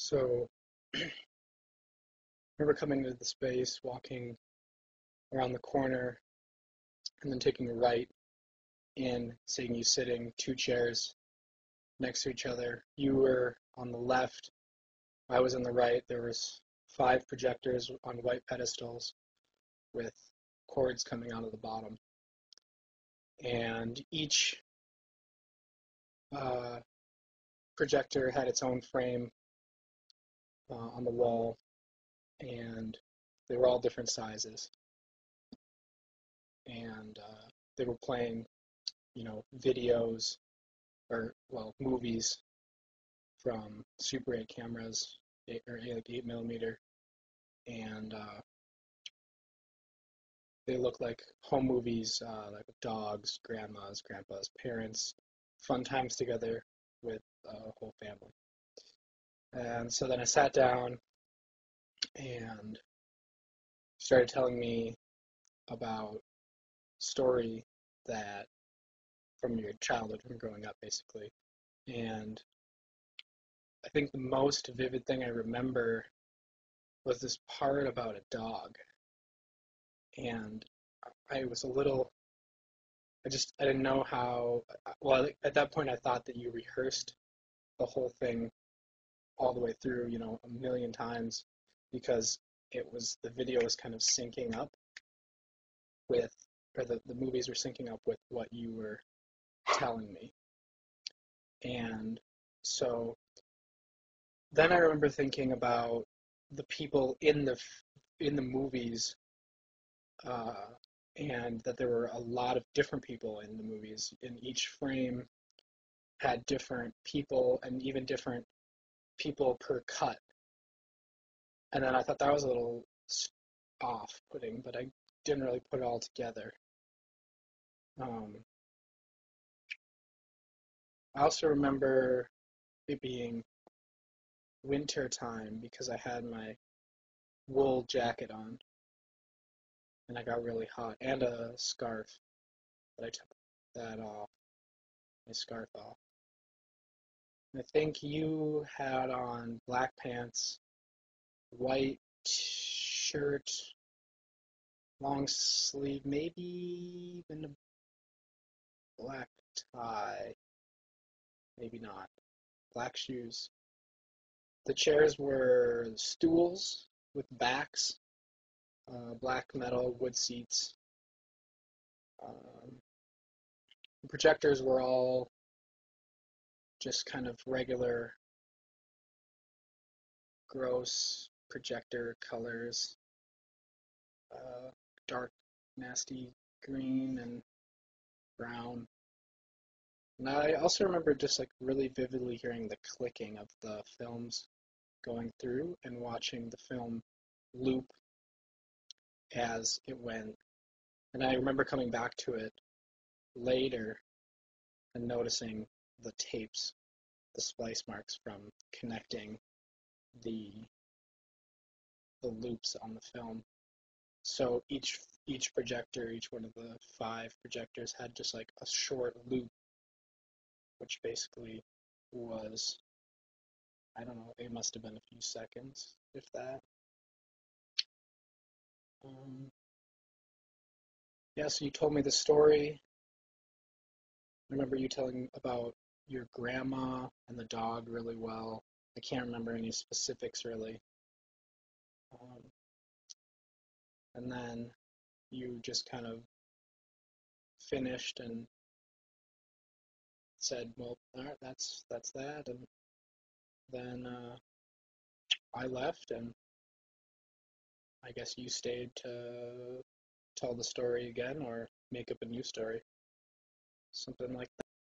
So I remember coming into the space, walking around the corner, and then taking a right and seeing you sitting two chairs next to each other. You were on the left, I was on the right. There was five projectors on white pedestals with cords coming out of the bottom. And each uh, projector had its own frame on the wall, and they were all different sizes. And they were playing, videos or movies from Super 8 cameras, like 8 millimeter, and they look like home movies, like with dogs, grandmas, grandpas, parents, fun times together with a whole family. And so then I sat down and started telling me about a story that from your childhood, from growing up, basically. And I think the most vivid thing I remember was this part about a dog. And I was a little, I didn't know how, well, at that point I thought that you rehearsed the whole thing all the way through, a million times because the video was kind of syncing up with, or the movies were syncing up with what you were telling me. And so then I remember thinking about the people in the movies, uh, and that there were a lot of different people in the movies. In each frame had different people and even different people per cut. And then I thought that was a little off-putting, but I didn't really put it all together. Um, I also remember it being winter time because I had my wool jacket on and I got really hot, and a scarf, but I took that off, my scarf off. And I think you had on black pants, white shirt, long sleeve, maybe even a black tie, maybe not. Black shoes. The chairs were stools with backs, black metal wood seats. Um, the projectors were all just kind of regular, gross projector colors, uh, dark, nasty green and brown. And I also remember just like really vividly hearing the clicking of the films going through and watching the film loop as it went. And I remember coming back to it later and noticing the tapes, the splice marks from connecting the the loops on the film. So each projector, each one of the five projectors had just like a short loop, which basically was, I don't know, it must have been a few seconds, if that. Um, yeah, so you told me the story. I remember you telling about your grandma and the dog really well. I can't remember any specifics really. Um, and then you just kind of finished and said, "Well, all right, that's that." And then I left, and I guess you stayed to tell the story again or make up a new story, something like that.